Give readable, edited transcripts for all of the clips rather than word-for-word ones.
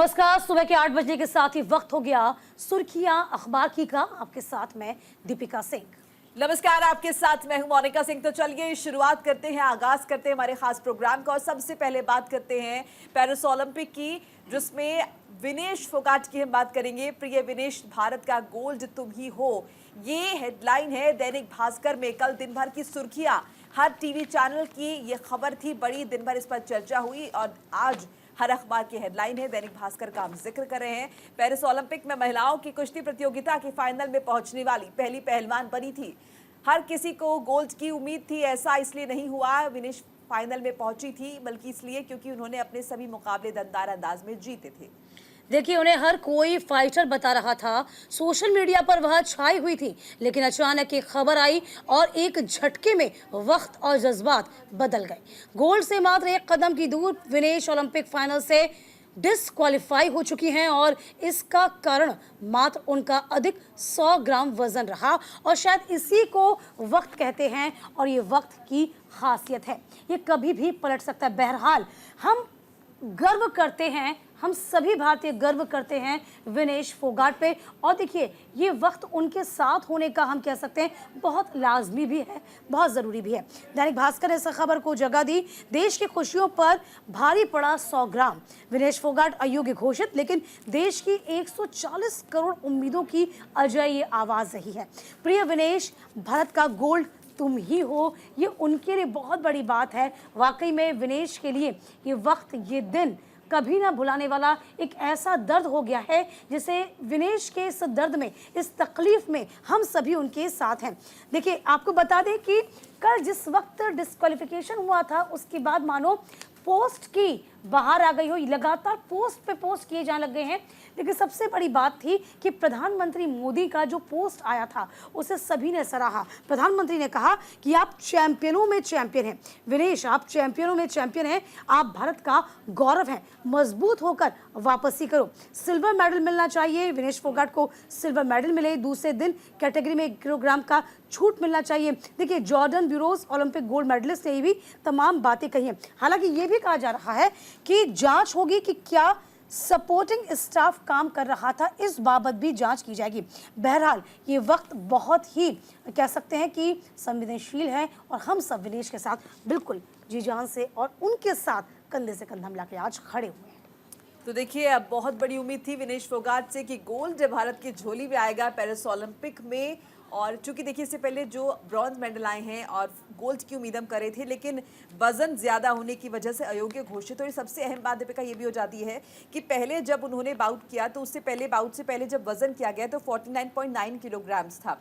नमस्कार। सुबह के 8 बजने के साथ ही वक्त हो गया सुर्खियां अखबार की का। आपके साथ मैं दीपिका सिंह। नमस्कार, आपके साथ मैं हूं मोनिका सिंह। तो चलिए शुरुआत करते हैं, आगाज करते हैं हमारे खास प्रोग्राम का। और सबसे पहले बात करते हैं पेरिस ओलंपिक की, जिसमें विनेश फोगाट की हम बात करेंगे। प्रिय विनेश, भारत का गोल्ड तुम ही हो, ये हेडलाइन है दैनिक भास्कर में। कल दिन भर की सुर्खियां, हर टीवी चैनल की ये खबर थी बड़ी, दिन भर इस पर चर्चा हुई और आज हर अखबार की हेडलाइन है। दैनिक भास्कर का हम जिक्र कर रहे हैं। पेरिस ओलंपिक में महिलाओं की कुश्ती प्रतियोगिता के फाइनल में पहुंचने वाली पहली पहलवान बनी थी। हर किसी को गोल्ड की उम्मीद थी। ऐसा इसलिए नहीं हुआ विनेश फाइनल में पहुंची थी, बल्कि इसलिए क्योंकि उन्होंने अपने सभी मुकाबले दमदार अंदाज में जीते थे। देखिए, उन्हें हर कोई फाइटर बता रहा था, सोशल मीडिया पर वह छाई हुई थी, लेकिन अचानक एक खबर आई और एक झटके में वक्त और जज्बात बदल गए। गोल्ड से मात्र एक कदम की दूर विनेश ओलंपिक फाइनल से डिस्क्वालीफाई हो चुकी हैं और इसका कारण मात्र उनका अधिक 100 ग्राम वजन रहा और शायद इसी को वक्त कहते हैं और ये वक्त की खासियत है। ये कभी भी पलट सकता है। बहरहाल हम गर्व करते हैं, हम सभी भारतीय गर्व करते हैं विनेश फोगाट पे। और देखिए, ये वक्त उनके साथ होने का हम कह सकते हैं बहुत लाजमी भी है, बहुत ज़रूरी भी है। दैनिक भास्कर ने इस खबर को जगह दी। देश की खुशियों पर भारी पड़ा 100 ग्राम, विनेश फोगाट अयोग्य घोषित, लेकिन देश की 140 करोड़ उम्मीदों की अजय ये आवाज़ रही है। प्रिय विनेश, भारत का गोल्ड तुम ही हो, ये उनके लिए बहुत बड़ी बात है। वाकई में विनेश के लिए ये वक्त, ये दिन कभी ना भुलाने वाला एक ऐसा दर्द हो गया है, जिसे विनेश के इस दर्द में, इस तकलीफ में हम सभी उनके साथ हैं। देखिए, आपको बता दें कि कल जिस वक्त डिस्क्वालिफिकेशन हुआ था, उसके बाद मानो पोस्ट की बाहर आ गई हो, लगातार पोस्ट पे पोस्ट किए जाने लग गए हैं। लेकिन सबसे बड़ी बात थी कि प्रधानमंत्री मोदी का जो पोस्ट आया था उसे सभी ने सराहा। प्रधानमंत्री ने कहा कि आप चैंपियनों में चैंपियन हैं विनेश, आप चैंपियनों में चैंपियन हैं, आप भारत का गौरव हैं, मजबूत होकर वापसी करो। सिल्वर मेडल मिलना चाहिए विनेश फोगाट को, सिल्वर मेडल मिले। दूसरे दिन कैटेगरी में 1 किलोग्राम का छूट मिलना चाहिए। देखिए, Jordan Burroughs Olympic gold medalist ने भी तमाम बातें कही हैं। हालांकि ये भी कहा जा रहा है कि जांच होगी कि क्या सपोर्टिंग स्टाफ काम कर रहा था, इस बाबत भी जांच की जाएगी। बहरहाल ये वक्त बहुत ही कह सकते हैं कि संवेदनशील है और हम सब विनेश के साथ बिल्कुल जी जान से और उनके साथ कंधे से कंधा मिला के आज खड़े हुए हैं। तो देखिए, अब बहुत बड़ी उम्मीद थी विनेश फोगाट से कि गोल्ड भारत की झोली में आएगा पेरिस ओलंपिक में। और चूंकि देखिए, इससे पहले जो ब्रॉन्ज मेडल आए हैं और गोल्ड की उम्मीद हम करे थे, लेकिन वजन ज़्यादा होने की वजह से अयोग्य घोषित। और सबसे अहम बात दीपिका ये भी हो जाती है कि पहले जब उन्होंने बाउट किया, तो उससे पहले बाउट से पहले जब वजन किया गया तो 49.9 किलोग्राम्स था।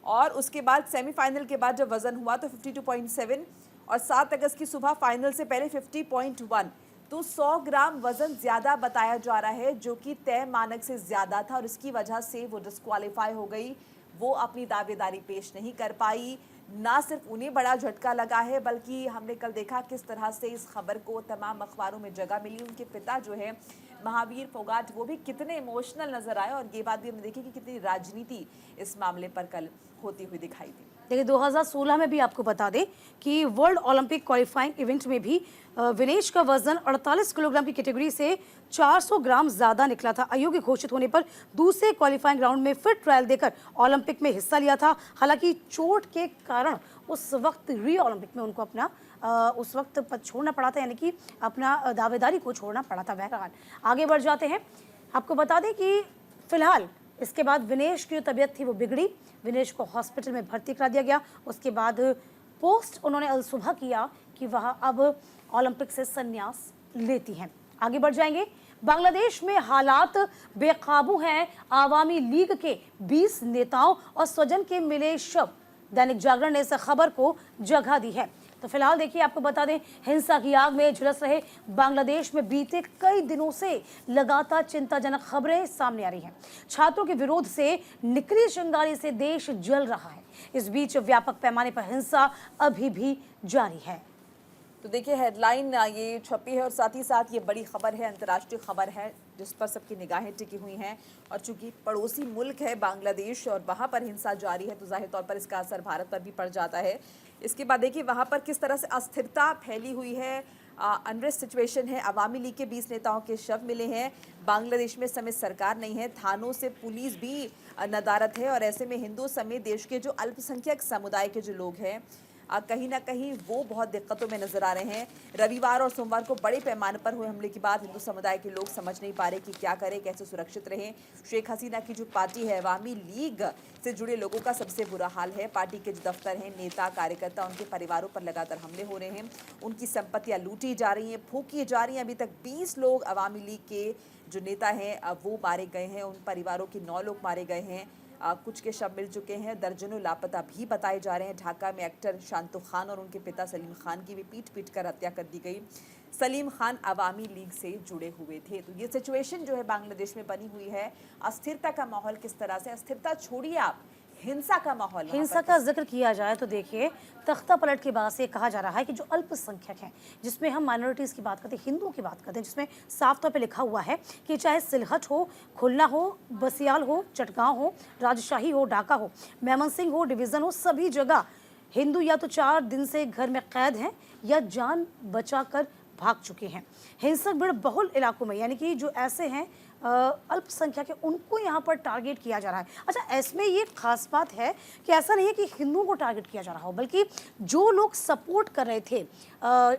और उसके बाद सेमीफाइनल के बाद जब वजन हुआ तो 52.7 और 7 अगस्त की सुबह फाइनल से पहले 50.1। तो 100 ग्राम वजन ज़्यादा बताया जा रहा है, जो कि तय मानक से ज़्यादा था और इसकी वजह से वो डिस्क्वालीफाई हो गई। वो अपनी दावेदारी पेश नहीं कर पाई। ना सिर्फ उन्हें बड़ा झटका लगा है, बल्कि हमने कल देखा किस तरह से इस खबर को तमाम अखबारों में जगह मिली। उनके पिता जो है महावीर फोगाट, वो भी कितने इमोशनल नजर आए और ये बात भी हमने देखी कि कितनी राजनीति इस मामले पर कल होती हुई दिखाई दी। देखिए, 2016 में भी आपको बता दें कि वर्ल्ड ओलंपिक क्वालिफाइंग इवेंट में भी विनेश का वजन 48 किलोग्राम की कैटेगरी से 400 ग्राम ज़्यादा निकला था। अयोग्य घोषित होने पर दूसरे क्वालिफाइंग राउंड में फिर ट्रायल देकर ओलंपिक में हिस्सा लिया था। हालांकि चोट के कारण उस वक्त री ओलंपिक में उनको अपना उस वक्त पद छोड़ना पड़ा था, यानी कि अपना दावेदारी को छोड़ना पड़ा था। बहरहाल आगे बढ़ जाते हैं। आपको बता दें कि फिलहाल इसके बाद विनेश की जो तबीयत थी वो बिगड़ी, विनेश को हॉस्पिटल में भर्ती करा दिया गया। उसके बाद पोस्ट उन्होंने अल सुबह किया कि वह अब ओलंपिक से संन्यास लेती हैं। आगे बढ़ जाएंगे। बांग्लादेश में हालात बेकाबू हैं, आवामी लीग के 20 नेताओं और स्वजन के मिले शव। दैनिक जागरण ने इस खबर को जगह दी है। तो फिलहाल देखिए, आपको बता दें, हिंसा की आग में झुलस रहे बांग्लादेश में बीते कई दिनों से लगातार चिंताजनक खबरें सामने आ रही हैं। छात्रों के विरोध से निकली चिंगारी से देश जल रहा है। इस बीच व्यापक पैमाने पर हिंसा अभी भी जारी है। तो देखिए, हेडलाइन ये छपी है और साथ ही साथ ये बड़ी खबर है, अंतर्राष्ट्रीय खबर है, जिस पर सबकी निगाहें टिकी हुई हैं। और चूंकि पड़ोसी मुल्क है बांग्लादेश और वहाँ पर हिंसा जारी है, तो जाहिर तौर पर इसका असर भारत पर भी पड़ जाता है। इसके बाद देखिए, वहाँ पर किस तरह से अस्थिरता फैली हुई है। अनरेस्ट सिचुएशन है। अवामी लीग के 20 नेताओं के शव मिले हैं। बांग्लादेश में समेत सरकार नहीं है, थानों से पुलिस भी नदारत है और ऐसे में हिंदुओं समेत देश के जो अल्पसंख्यक समुदाय के जो लोग हैं कहीं ना कहीं वो बहुत दिक्कतों में नजर आ रहे हैं। रविवार और सोमवार को बड़े पैमाने पर हुए हमले के बाद हिंदू समुदाय के लोग समझ नहीं पा रहे कि क्या करें, कैसे सुरक्षित रहें। शेख हसीना की जो पार्टी है अवामी लीग से जुड़े लोगों का सबसे बुरा हाल है। पार्टी के जो दफ्तर हैं, नेता कार्यकर्ता, उनके परिवारों पर लगातार हमले हो रहे हैं, उनकी संपत्तियां लूटी जा रही हैं, फूकी जा रही हैं। अभी तक 20 लोग अवामी लीग के जो नेता हैं वो मारे गए हैं, उन परिवारों के 9 लोग मारे गए हैं। कुछ के शव मिल चुके हैं, दर्जनों लापता भी बताए जा रहे हैं। ढाका में एक्टर शांतु खान और उनके पिता सलीम खान की भी पीट कर हत्या कर दी गई। सलीम खान अवामी लीग से जुड़े हुए थे। तो ये सिचुएशन जो है बांग्लादेश में बनी हुई है। अस्थिरता का माहौल किस तरह से, अस्थिरता छोड़िए आप, हिंसा का माहौल, हिंसा का जिक्र किया जाए तो देखिए तख्ता पलट के बाद से कहा जा रहा है कि जो अल्पसंख्यक हैं, जिसमें हम माइनॉरिटीज़ की बात करते हैं, हिंदुओं की बात करते हैं, जिसमें साफ तौर पे लिखा हुआ है कि चाहे सिलहट हो, खुलना हो, बसियाल हो, चटगांव हो, राजशाही हो, ढाका हो, मेमनसिंह हो, डिवीज़न हो, सभी जगह हिंदू या तो 4 दिन से घर में कैद हैं या जान बचाकर भाग चुके हैं। हिंसक भीड़ बहुल इलाकों में, यानी कि जो ऐसे हैं अल्पसंख्यक है, उनको यहाँ पर टारगेट किया जा रहा है। अच्छा, इसमें ये खास बात है कि ऐसा नहीं है कि हिंदुओं को टारगेट किया जा रहा हो, बल्कि जो लोग सपोर्ट कर रहे थे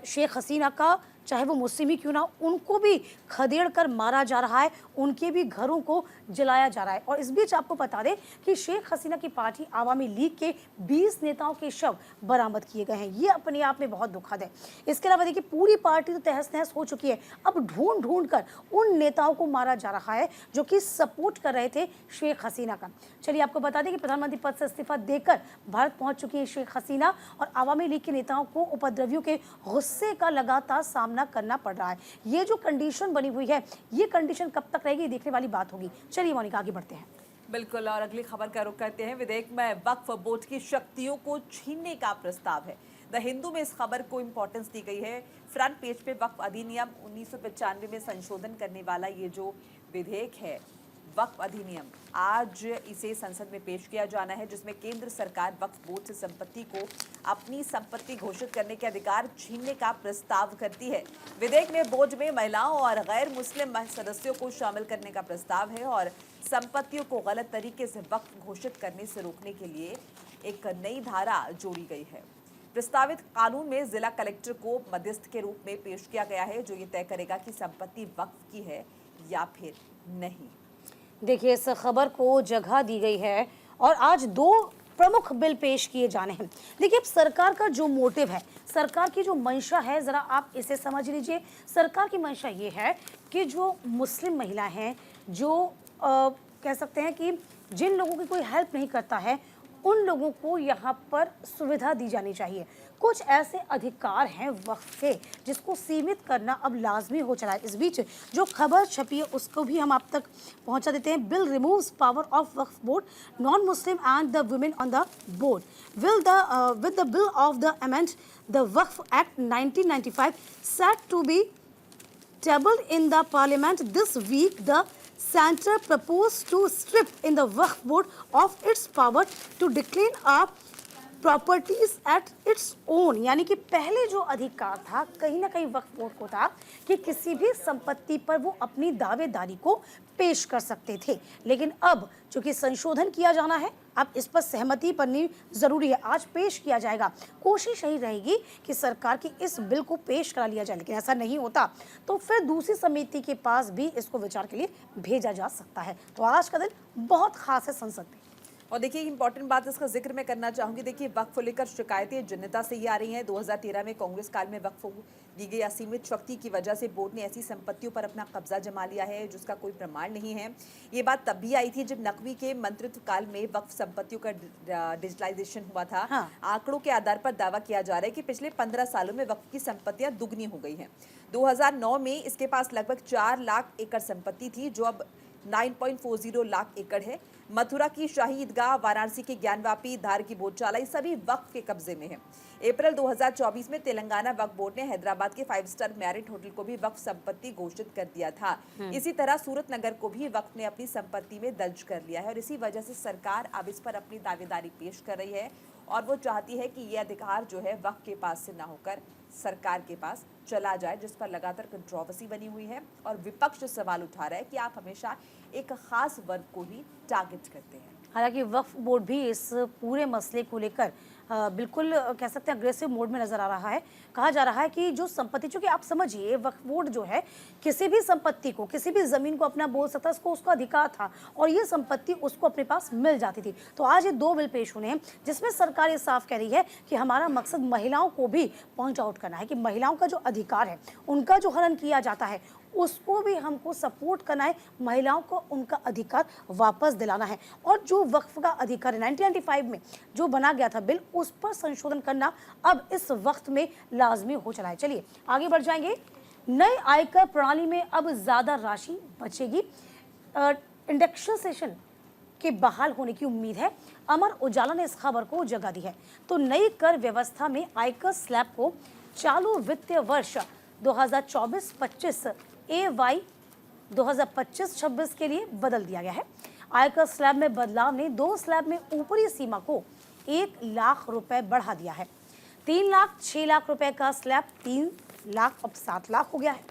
शेख हसीना का, चाहे वो मुस्लिम ही क्यों ना, उनको भी खदेड़ कर मारा जा रहा है, उनके भी घरों को जलाया जा रहा है। और इस बीच आपको बता दें कि शेख हसीना की पार्टी आवामी लीग के 20 नेताओं के शव बरामद किए गए हैं। ये अपने आप में बहुत दुखद है। इसके अलावा देखिए पूरी पार्टी तो तहस नहस हो चुकी है। अब ढूंढ ढूंढ कर उन नेताओं को मारा जा रहा है जो कि सपोर्ट कर रहे थे शेख हसीना का। चलिए आपको बता दें कि प्रधानमंत्री पद से इस्तीफा देकर भारत पहुंच चुकी है शेख हसीना और आवामी लीग के नेताओं को उपद्रवियों के गुस्से का लगातार सामना करना पड़ रहा है। ये जो कंडीशन बनी हुई है, ये कंडीशन कब तक रहेगी, देखने वाली बात होगी। चलिए मोनिका आगे बढ़ते हैं। बिल्कुल, और अगली खबर का रुख करते हैं। विधेयक में वक्फ बोर्ड की शक्तियों को छीनने का प्रस्ताव है। द हिंदू में इस खबर को इंपॉर्टेंस दी गई है। फ्रंट पेज पे वक्फ अधिनियम 1995 में संशोधन करने वाला ये जो विधेयक है, वक्फ अधिनियम, आज इसे संसद में पेश किया जाना है, जिसमें केंद्र सरकार वक्फ बोर्ड से संपत्ति को अपनी संपत्ति घोषित करने के अधिकार छीनने का प्रस्ताव करती है। विधेयक में बोर्ड में महिलाओं और गैर मुस्लिम सदस्यों को शामिल करने का प्रस्ताव है और संपत्तियों को गलत तरीके से वक्फ घोषित करने से रोकने के लिए एक नई धारा जोड़ी गई है। प्रस्तावित कानून में जिला कलेक्टर को मध्यस्थ के रूप में पेश किया गया है, जो ये तय करेगा कि संपत्ति वक्फ की है या फिर नहीं। देखिए इस खबर को जगह दी गई है और आज 2 प्रमुख बिल पेश किए जाने हैं। देखिए अब सरकार का जो मोटिव है, सरकार की जो मंशा है, ज़रा आप इसे समझ लीजिए। सरकार की मंशा ये है कि जो मुस्लिम महिला हैं, जो कह सकते हैं कि जिन लोगों की कोई हेल्प नहीं करता है, उन लोगों को यहाँ पर सुविधा दी जानी चाहिए। कुछ ऐसे अधिकार हैं वक्फ के जिसको सीमित करना अब लाजमी हो चला है। इस बीच जो खबर छपी है उसको भी हम आप तक पहुंचा देते हैं। Bill removes power of Waqf board, non Muslim and the women on the board. With the bill of the amend the Waqf act 1995 set to be tabled in the parliament this week, the Center proposed to strip in the Waqf board of its power to declare a properties at its own, यानी कि पहले जो अधिकार था कहीं ना कहीं वक्फ board को था कि किसी भी संपत्ति पर वो अपनी दावेदारी को पेश कर सकते थे, लेकिन अब चूंकि संशोधन किया जाना है, अब इस पर सहमति बननी जरूरी है। आज पेश किया जाएगा। कोशिश यही रहेगी कि सरकार की इस बिल को पेश करा लिया जाए, लेकिन ऐसा नहीं होता तो फिर दूसरी समिति के पास भी इसको विचार के लिए भेजा जा सकता है। तो आज का दिन बहुत खास है संसद में। और देखिए इंपॉर्टेंट बात इसका जिक्र मैं करना चाहूंगी। देखिए वक्फ को लेकर शिकायतें जनता से ही आ रही हैं। 2013 में कांग्रेस काल में वक्फ को दी गई असीमित शक्ति की वजह से बोर्ड ने ऐसी संपत्तियों पर अपना कब्जा जमा लिया है जिसका कोई प्रमाण नहीं है। ये बात तब भी आई थी जब नकवी के मंत्रित्व काल में वक्फ संपत्तियों का डिजिटलाइजेशन हुआ था। हाँ। आंकड़ों के आधार पर दावा किया जा रहा है कि पिछले 15 सालों में वक्फ की संपत्तियां दुगनी हो गई हैं। 2009 में इसके पास लगभग 4 लाख एकड़ संपत्ति थी, जो अब 9.40 लाख एकड़ है। मथुरा की शाही ईदगाह, वाराणसी की ज्ञानवापी, धार की भोजशाला, ये सभी वक्फ के कब्जे में है। अप्रैल 2024 में तेलंगाना वक्फ बोर्ड ने हैदराबाद के 5 स्टार मैरिट होटल को भी वक्फ संपत्ति घोषित कर दिया था। इसी तरह सूरत नगर को भी वक्फ ने अपनी संपत्ति में दर्ज कर लिया है और इसी वजह से सरकार अब इस पर अपनी दावेदारी पेश कर रही है और वो चाहती है कि ये अधिकार जो है वक्फ के पास से ना होकर सरकार के पास चला जाए, जिस पर लगातार कंट्रोवर्सी बनी हुई है और विपक्ष सवाल उठा रहा है कि आप हमेशा एक खास वर्ग को ही टारगेट करते हैं। हालांकि वक्फ बोर्ड भी इस पूरे मसले को लेकर बिल्कुल कह सकते हैं अग्रेसिव मोड में नजर आ रहा है। कहा जा रहा है कि जो संपत्ति, चूंकि आप समझिए वक्फ बोर्ड जो है किसी भी संपत्ति को, किसी भी जमीन को अपना बोल सकता है, उसको उसका अधिकार था और ये संपत्ति उसको अपने पास मिल जाती थी। तो आज ये 2 बिल पेश होने हैं जिसमें सरकार ये साफ कह रही है कि हमारा मकसद महिलाओं को भी पॉइंट आउट करना है कि महिलाओं का जो अधिकार है, उनका जो हनन किया जाता है, उसको भी हमको सपोर्ट करना है, महिलाओं को उनका अधिकार वापस दिलाना है। और जो वक्फ का अधिकार 1995 में जो बना गया था बिल, उस पर संशोधन करना अब इस वक्त में लाजमी हो चला है। चलिए आगे बढ़ जाएंगे। नए आयकर प्रणाली में अब ज्यादा राशि बचेगी, इंडेक्सेशन के बहाल होने की उम्मीद है। अमर उजाला ने इस खबर को जगह दी है। तो नई कर व्यवस्था में आयकर स्लैब को चालू वित्तीय वर्ष 2024-25 AY 2025-26 के लिए बदल दिया गया है। आयकर स्लैब में बदलाव ने 2 स्लैब में ऊपरी सीमा को 1 लाख रुपए बढ़ा दिया है। 3 लाख 6 लाख रुपए का स्लैब 3 लाख अब 7 लाख हो गया है।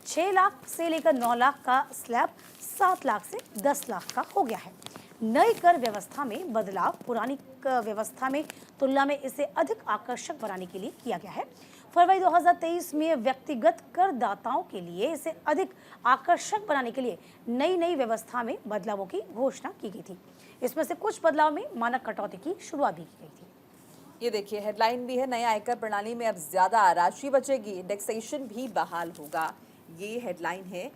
6 लाख से लेकर 9 लाख का स्लैब 7 लाख से 10 लाख का हो गया है। नई कर व्यवस्था में बदलाव पुरानी कर व्यवस्था में तुलना में इसे अधिक आकर्षक बनाने के लिए किया गया है। फरवरी 2023 में व्यक्तिगत करदाताओं के लिए इसे अधिक आकर्षक बनाने के लिए नई व्यवस्था में बदलावों की घोषणा की गई थी। इसमें से कुछ बदलाव में मानक कटौती की शुरुआत भी की गई थी। ये देखिए हेडलाइन भी है, नया आयकर प्रणाली में अब ज्यादा राशि बचेगी, इंडेक्सेशन भी बहाल होगा। ये हेडलाइन है।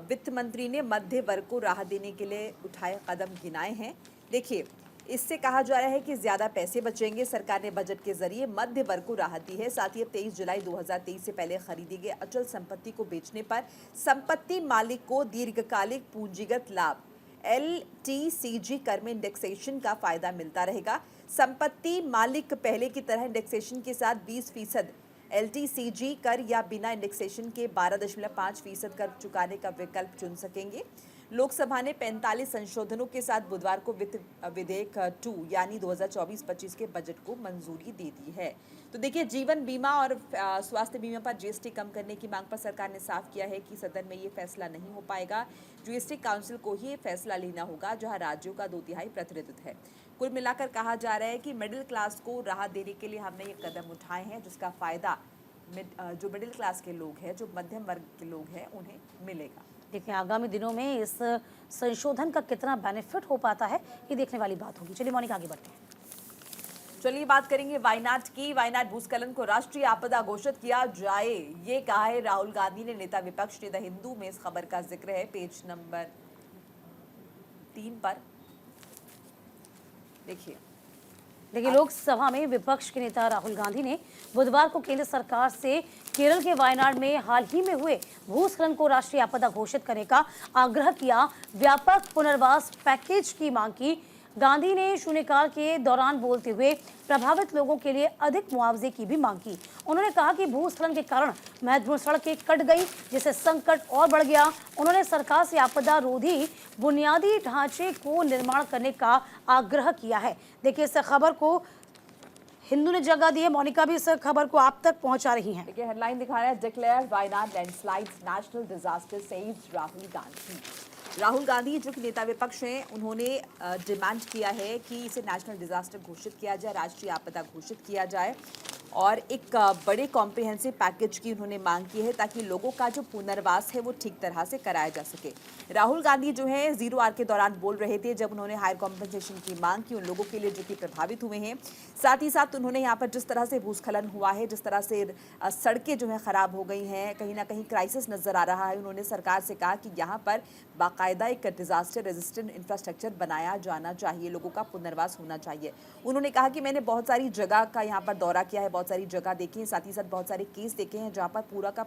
वित्त मंत्री ने मध्य वर्ग को राहत देने के लिए उठाए कदम गिनाए हैं। देखिए, इससे कहा जा रहा है कि ज्यादा पैसे बचेंगे। सरकार ने बजट के जरिए मध्य वर्ग को राहत दी है। साथ ही अब 23 जुलाई 2023 से पहले खरीदी गई अचल संपत्ति को बेचने पर संपत्ति मालिक को दीर्घकालिक पूंजीगत लाभ LTCG कर में इंडेक्सेशन का फायदा मिलता रहेगा। संपत्ति मालिक पहले की तरह इंडेक्सेशन के साथ 20% LTCG कर या बिना इंडेक्सेशन के 12.5% कर चुकाने का विकल्प चुन सकेंगे। लोकसभा ने 45 संशोधनों के साथ बुधवार को वित्त विधेयक 2 यानी 2024-25 के बजट को मंजूरी दे दी है। तो देखिए, जीवन बीमा और स्वास्थ्य बीमा पर GST कम करने की मांग पर सरकार ने साफ किया है कि सदन में ये फैसला नहीं हो पाएगा। GST काउंसिल को ही ये फैसला लेना होगा, जहां राज्यों का 2/3 प्रतिनिधित्व है। कुल मिलाकर कहा जा रहा है कि मिडिल क्लास को राहत देने के लिए हमने ये कदम उठाए हैं, जिसका फायदा जो मिडिल क्लास के लोग हैं, जो मध्यम वर्ग के लोग हैं, उन्हें मिलेगा। देखिए, आगामी दिनों में इस संशोधन का कितना बेनिफिट हो पाता है, ये देखने वाली बात होगी। चलिए मोनिका, आगे बढ़ते हैं। चलिए बात करेंगे वायनाड की। वायनाड भूस्खलन को राष्ट्रीय आपदा घोषित किया जाए, ये कहा है राहुल गांधी ने। नेता विपक्ष ने द हिंदू में इस खबर का जिक्र है पेज नंबर 3 पर। देखिए, लोकसभा में विपक्ष के नेता राहुल गांधी ने बुधवार को केंद्र सरकार से केरल के वायनाड में हाल ही में हुए भूस्खलन को राष्ट्रीय आपदा घोषित करने का आग्रह किया। व्यापक पुनर्वास पैकेज की मांग की। गांधी ने शून्यकाल के दौरान बोलते हुए प्रभावित लोगों के लिए अधिक मुआवजे की भी मांग की। उन्होंने कहा कि भूस्खलन के कारण महत्वपूर्ण सड़कें कट गई, जिससे संकट और बढ़ गया। उन्होंने सरकार से आपदा रोधी बुनियादी ढांचे को निर्माण करने का आग्रह किया है। देखिए, इस खबर को हिंदू ने जगह दी है। मोनिका भी इस खबर को आप तक पहुंचा रही हैं। देखिए, हेडलाइन दिखा रहा है, declare Wayanad landslides national disaster saves Rahul Gandhi. Rahul Gandhi जो कि नेता विपक्ष हैं, उन्होंने डिमांड किया है कि इसे नेशनल डिजास्टर घोषित किया जाए, राष्ट्रीय आपदा घोषित किया जाए और एक बड़े कॉम्प्रिहेंसिव पैकेज की उन्होंने मांग की है, ताकि लोगों का जो पुनर्वास है वो ठीक तरह से कराया जा सके। राहुल गांधी जो है 0 आवर के दौरान बोल रहे थे, जब उन्होंने हायर कॉम्पनसेशन की मांग की उन लोगों के लिए जो कि प्रभावित हुए हैं। साथ ही साथ उन्होंने यहाँ पर जिस तरह से भूस्खलन हुआ है, जिस तरह से सड़कें जो है खराब हो गई हैं, कहीं ना कहीं क्राइसिस नजर आ रहा है, उन्होंने सरकार से कहा कि यहाँ पर बाकायदा एक डिजास्टर रेजिस्टेंट इंफ्रास्ट्रक्चर बनाया जाना चाहिए, लोगों का पुनर्वास होना चाहिए। उन्होंने कहा कि मैंने बहुत सारी जगह का यहाँ पर दौरा किया है, बहुत बहुत सारी जगह देखी हैं, साथ ही साथ बहुत सारे केस देखे हैं जहाँ पर पूरा का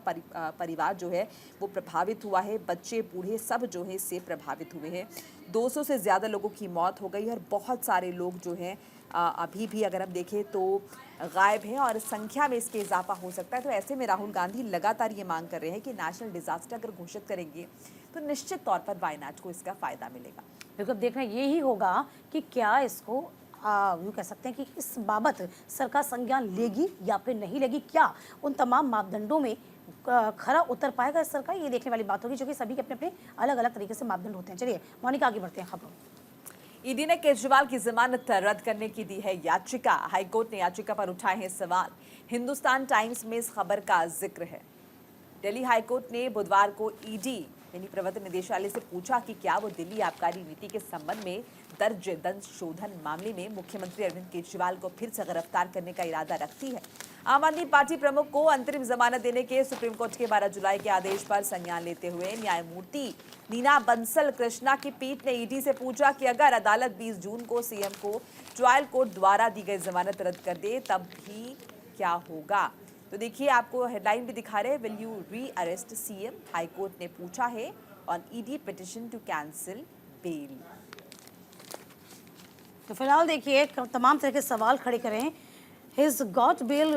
परिवार जो है वो प्रभावित हुआ है। बच्चे बूढ़े सब जो है इससे प्रभावित हुए हैं। 200 से ज़्यादा लोगों की मौत हो गई और बहुत सारे लोग जो हैं अभी भी अगर हम देखें तो गायब हैं और संख्या में इसके इजाफा हो सकता है। तो ऐसे में राहुल गांधी लगातार ये मांग कर रहे हैं कि नेशनल डिजास्टर अगर घोषित करेंगे तो निश्चित तौर पर वायनाड को इसका फायदा मिलेगा। बिल्कुल, देखना यही होगा कि क्या इसको यूँ कह सकते हैं कि इस बाबत सरकार संज्ञान लेगी या फिर नहीं लेगी। क्या उन तमाम मापदंडों में खरा उतर पाएगा इस सरकार, ये देखने वाली बात होगी, जो कि सभी के अपने अपने अलग अलग तरीके से मापदंड होते हैं। चलिए मोनिका, आगे बढ़ते हैं खबरों। ईडी ने केजरीवाल की जमानत रद्द करने की दी है याचिका। हाईकोर्ट ने याचिका पर उठाए हैं सवाल। हिंदुस्तान टाइम्स में इस खबर का जिक्र है। दिल्ली हाईकोर्ट ने बुधवार को ईडी यानी प्रवर्तन निदेशालय से पूछा कि क्या वो दिल्ली आबकारी नीति के संबंध में दर्ज दंड शोधन मामले में मुख्यमंत्री अरविंद केजरीवाल को फिर से गिरफ्तार करने का इरादा रखती है। आम आदमी पार्टी प्रमुख को अंतरिम जमानत देने के सुप्रीम कोर्ट के 12 जुलाई के आदेश पर संज्ञान लेते हुए न्यायमूर्ति नीना बंसल कृष्णा की पीठ ने ईडी से पूछा कि अगर अदालत 20 जून को सीएम को ट्रायल कोर्ट द्वारा दी गई जमानत रद्द कर दे तब भी क्या होगा। तो देखिए, आपको हेडलाइन भी दिखा रहे हैं, will you rearrest CM, high court ने पूछा है on ED petition to cancel bail. तो फिलहाल देखिए तमाम तरह के सवाल खड़े करें। His got bail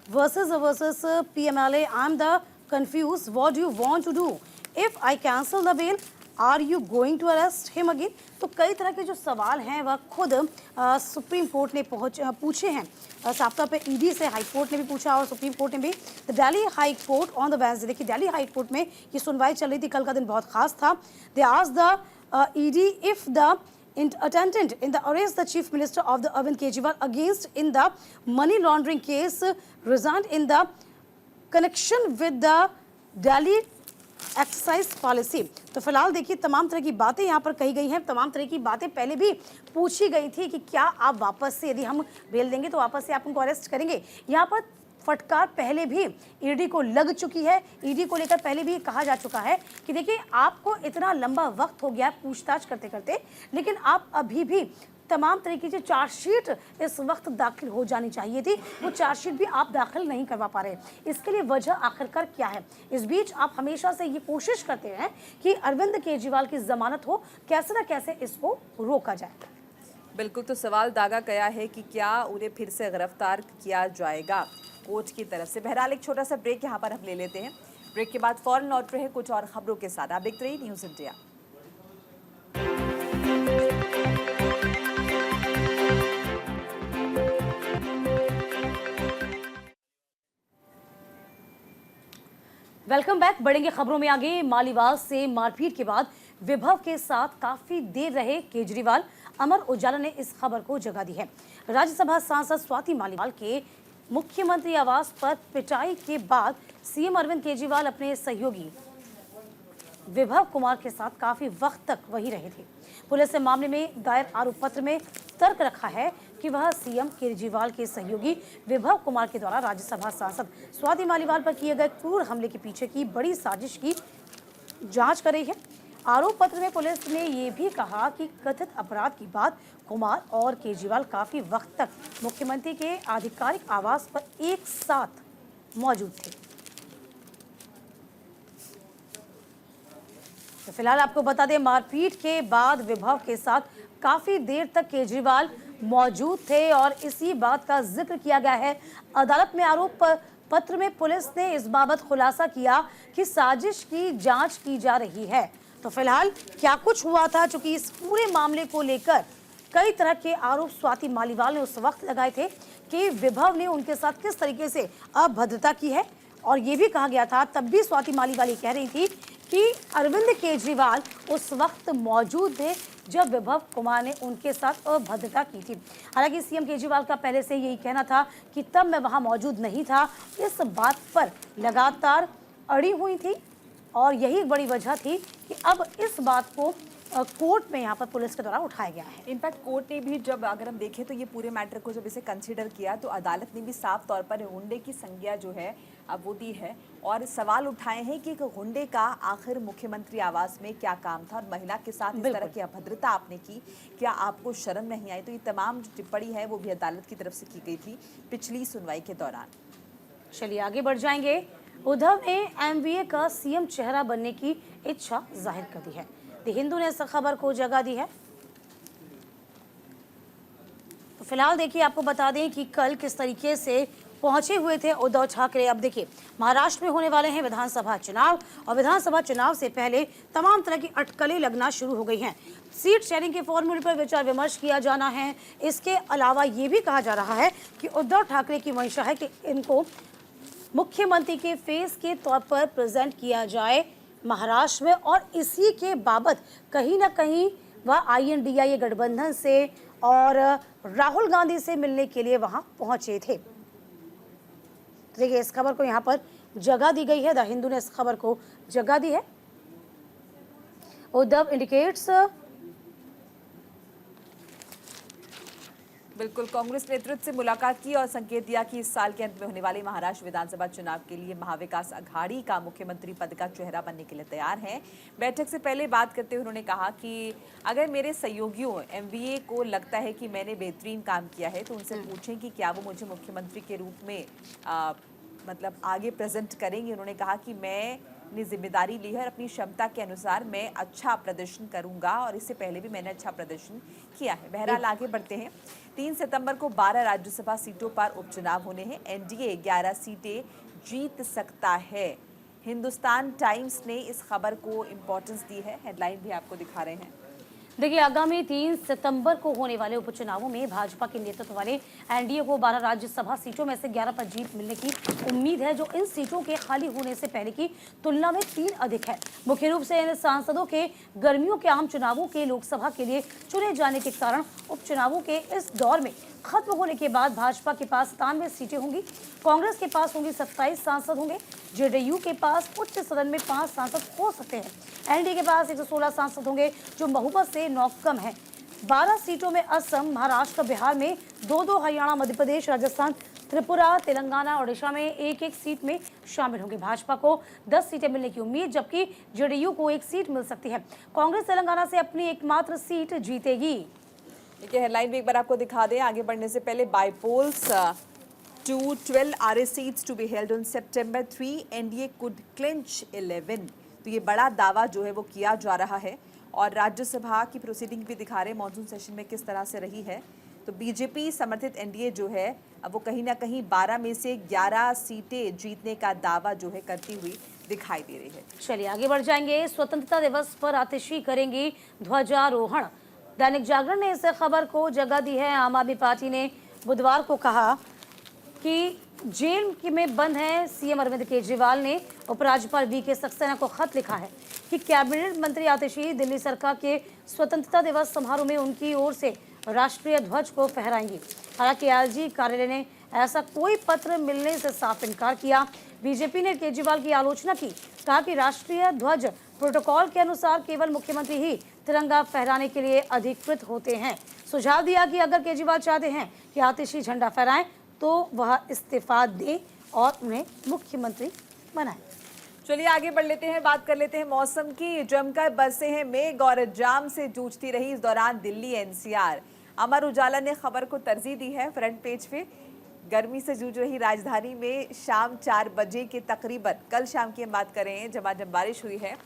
versus PMLA, I am the confuse, what do you want to do if I cancel the bail, are you going to arrest him again. तो कई तरह के जो सवाल हैं वह खुद सुप्रीम कोर्ट ने पूछे हैं। साफ तौर पर ईडी से हाई कोर्ट ने भी पूछा और सुप्रीम कोर्ट ने भी। The Delhi high court on the Wednesday, देखिए दिल्ली हाई कोर्ट में ये सुनवाई चल रही थी, कल का दिन बहुत खास था। They asked the ED if the attendant in the arrest the chief minister of the Arvind Kejriwal against in the money laundering case resigned in the connection with the Delhi excise policy. तो फिलहाल देखिए तमाम तरह की बातें यहाँ पर कही गई हैं। तमाम तरह की बातें पहले भी पूछी गई थी कि क्या आप वापस से, यदि हम बेल देंगे तो वापस से आप उनको अरेस्ट करेंगे। यहाँ पर फटकार पहले भी ईडी को लग चुकी है। ईडी को लेकर पहले भी कहा जा चुका है कि देखिए आपको इतना लंबा वक्त हो गया पूछताछ करते करते, लेकिन आप अभी भी तमाम तरीके की चार्जशीट इस वक्त दाखिल हो जानी चाहिए थी, वो चार्जशीट भी आप दाखिल नहीं करवा पा रहे। इसके लिए वजह आखिरकार क्या है? इस बीच आप हमेशा से ये कोशिश करते हैं कि अरविंद केजरीवाल की जमानत हो, कैसे ना कैसे इसको रोका जाए। बिल्कुल, तो सवाल दागा गया है कि क्या उन्हें फिर से गिरफ्तार किया जाएगा कोर्ट की तरफ से। बहरहाल एक छोटा सा ब्रेक यहाँ पर हम ले लेते हैं। ब्रेक के बाद फौरन लौट रहे हैं कुछ और खबरों के साथ। आप देखते रहिए न्यूज़ इंडिया। Welcome back. बढ़ेंगे खबरों में आगे। मालीवाल से मारपीट के बाद विभव के साथ काफी देर रहे केजरीवाल, अमर उजाला ने इस खबर को जगह दी है। राज्यसभा सांसद स्वाति मालीवाल के मुख्यमंत्री आवास पर पिटाई के बाद सीएम अरविंद केजरीवाल अपने सहयोगी विभव कुमार के साथ काफी वक्त तक वही रहे थे। पुलिस ने मामले में दायर आरोप पत्र में तर्क रखा है कि वह सीएम केजरीवाल के सहयोगी विभव कुमार के द्वारा राज्यसभा सांसद स्वाति मालीवाल पर किए गए क्रूर हमले के पीछे की बड़ी साजिश की जांच कर रही है। आरोप पत्र में पुलिस ने ये भी कहा कि कथित अपराध के बाद कुमार और केजरीवाल काफी वक्त तक मुख्यमंत्री के आधिकारिक आवास पर एक साथ मौजूद थे। तो फिलहाल आपको बता दें, मारपीट के बाद विभव के साथ काफी देर तक केजरीवाल मौजूद थे और इसी बात का जिक्र किया गया है। अदालत में आरोप पत्र में पुलिस ने इस बाबत खुलासा किया कि साजिश की जांच की जा रही है। तो फिलहाल क्या कुछ हुआ था, चूंकि इस पूरे मामले को लेकर कई तरह के आरोप स्वाति मालीवाल ने उस वक्त लगाए थे कि विभव ने उनके साथ किस तरीके से अभद्रता की है। और ये भी कहा गया था, तब भी स्वाति मालीवाल ये कह रही थी कि अरविंद केजरीवाल उस वक्त मौजूद थे जब विभव कुमार ने उनके साथ अभद्रता की थी। हालांकि सीएम केजरीवाल का पहले से यही कहना था कि तब मैं वहां मौजूद नहीं था। इस बात पर लगातार अड़ी हुई थी और यही बड़ी वजह थी कि अब इस बात को कोर्ट में यहाँ पर पुलिस के द्वारा उठाया गया है। इनफैक्ट कोर्ट ने भी जब अगर हम देखें तो ये पूरे मैटर को जब इसे कंसिडर किया तो अदालत ने भी साफ तौर पर गुंडे की संज्ञा जो है अब वो दी है और सवाल उठाए हैं कि एक गुंडे का आखिर मुख्यमंत्री आवास में क्या काम था और महिला के साथ इस तरह की अभद्रता आपने की, क्या आपको शर्म नहीं आई? तो ये तमाम जो टिप्पणी है वो भी अदालत की तरफ से की गई थी पिछली सुनवाई के दौरान। चलिए आगे बढ़ जाएंगे। उद्धव ने एमवीए का सीएम चेहरा बनने की इच्छा जाहिर कर दी है। द हिंदू ने इस खबर को जगह दी है। तो फिलहाल देखिए, आपको बता दें कि कल किस तरीके से पहुंचे हुए थे उद्धव ठाकरे। अब देखिए, महाराष्ट्र में होने वाले हैं विधानसभा चुनाव और विधानसभा चुनाव से पहले तमाम तरह की अटकलें लगना शुरू हो गई हैं। सीट शेयरिंग के फॉर्मूले पर विचार विमर्श किया जाना है। इसके अलावा ये भी कहा जा रहा है कि उद्धव ठाकरे की मंशा है कि इनको मुख्यमंत्री के फेस के तौर पर प्रेजेंट किया जाए महाराष्ट्र में, और इसी के बाबत कहीं ना कहीं वह INDIA गठबंधन से और राहुल गांधी से मिलने के लिए वहां पहुंचे थे। देखिए, इस खबर को यहाँ पर जगह दी गई है। द हिंदू ने इस खबर को जगह दी है। उद्धव इंडिकेट्स बिल्कुल, कांग्रेस नेतृत्व से मुलाकात की और संकेत दिया कि इस साल के अंत में होने वाले महाराष्ट्र विधानसभा चुनाव के लिए महाविकास अघाड़ी का मुख्यमंत्री पद का चेहरा बनने के लिए तैयार है। बैठक से पहले बात करते हुए उन्होंने कहा कि अगर मेरे सहयोगियों MVA को लगता है कि मैंने बेहतरीन काम किया है तो उनसे पूछें कि क्या वो मुझे मुख्यमंत्री के रूप में मतलब आगे प्रेजेंट करेंगे। उन्होंने कहा कि मैंने जिम्मेदारी ली है और अपनी क्षमता के अनुसार मैं अच्छा प्रदर्शन करूंगा और इससे पहले भी मैंने अच्छा प्रदर्शन किया है। बहरहाल आगे बढ़ते हैं। 3 सितंबर को 12 राज्यसभा सीटों पर उपचुनाव होने हैं। NDA 11 सीटें जीत सकता है। हिंदुस्तान टाइम्स ने इस खबर को इम्पोर्टेंस दी है। हेडलाइन भी आपको दिखा रहे हैं। देखिए, आगामी 3 सितंबर को होने वाले उपचुनावों में भाजपा के नेतृत्व वाले NDA को 12 राज्यसभा सीटों में से 11 पर जीत मिलने की उम्मीद है, जो इन सीटों के खाली होने से पहले की तुलना में 3 अधिक है। मुख्य रूप से इन सांसदों के गर्मियों के आम चुनावों के लोकसभा के लिए चुने जाने के कारण उपचुनावों के इस दौर में खत्म होने के बाद भाजपा के पास 97 सीटें होंगी, कांग्रेस के पास होंगी 27 सांसद होंगे, JDU के पास उच्च सदन में 5 सांसद हो सकते हैं, NDA के पास 116 सांसद होंगे जो बहुमत से 9 कम है। 12 सीटों में असम, महाराष्ट्र, बिहार में 2-2, हरियाणा, मध्य प्रदेश, राजस्थान, त्रिपुरा, तेलंगाना, ओडिशा में 1-1 सीट में शामिल होंगे। भाजपा को 10 सीटें मिलने की उम्मीद, जबकि JDU को 1 सीट मिल सकती है। कांग्रेस तेलंगाना से अपनी एकमात्र सीट जीतेगी। देखिए, हेडलाइन भी एक बार आपको दिखा दें आगे बढ़ने से पहले। Bypolls to 12 RA seats to be held on September 3, NDA could clinch 11। तो ये बड़ा दावा जो है वो किया जा रहा है और राज्यसभा की प्रोसीडिंग भी दिखा रहे हैं मॉनसून सेशन में किस तरह से रही है। तो बीजेपी समर्थित NDA जो है अब वो कहीं ना कहीं 12 में से 11 सीटें जीतने का दावा जो है करती हुई दिखाई दे रही है। चलिए आगे बढ़ जाएंगे। स्वतंत्रता दिवस पर आतिशी करेंगी ध्वजारोहण। दैनिक जागरण ने इस खबर को जगह दी है। आम आदमी पार्टी ने बुधवार को कहा कि जेल में बंद है CM अरविंद केजरीवाल ने उपराज्यपाल VK सक्सेना को खत लिखा है कि कैबिनेट मंत्री आतिशी दिल्ली सरकार के स्वतंत्रता दिवस समारोह में उनकी ओर से राष्ट्रीय ध्वज को फहराएंगी। हालांकि LG कार्यालय ने ऐसा कोई पत्र मिलने से साफ इनकार किया। बीजेपी ने केजरीवाल की आलोचना की, कहा कि राष्ट्रीय ध्वज प्रोटोकॉल के अनुसार केवल मुख्यमंत्री ही तिरंगा फहराने के लिए अधिकृत होते हैं। सुझाव दिया कि अगर केजरीवाल चाहते हैं कि आतिशी झंडा फहराएं तो वह इस्तीफा दे और उन्हें मुख्यमंत्री बनाए। चलिए आगे बढ़ लेते हैं, बात कर लेते हैं मौसम की। जमकर बरसे हैं मेघ और जाम से जूझती रही इस दौरान दिल्ली NCR। अमर उजाला ने खबर को तरजीह दी है फ्रंट पेज पे। गर्मी से जूझ रही राजधानी में शाम 4 बजे के तकरीबन, कल शाम की हम बात कर रहे हैं, झमाझम बारिश हुई है।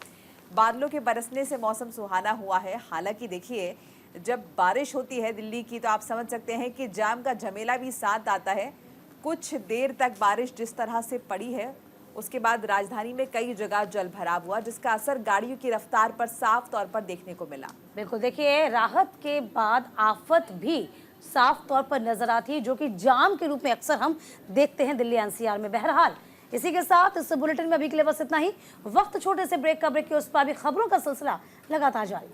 बादलों के बरसने से मौसम सुहाना हुआ है। हालांकि देखिए, जब बारिश होती है दिल्ली की तो आप समझ सकते हैं कि जाम का झमेला भी साथ आता है। कुछ देर तक बारिश जिस तरह से पड़ी है उसके बाद राजधानी में कई जगह जल भराव हुआ, जिसका असर गाड़ियों की रफ्तार पर साफ तौर पर देखने को मिला। बिल्कुल, देखिए, राहत के बाद आफत भी साफ तौर पर नजर आती है, जो कि जाम के रूप में अक्सर हम देखते हैं दिल्ली NCR में। बहरहाल इसी के साथ इस बुलेटिन में अभी के लिए बस इतना ही। वक्त छोटे से ब्रेक का, ब्रेक के उस पर भी खबरों का सिलसिला लगातार जारी।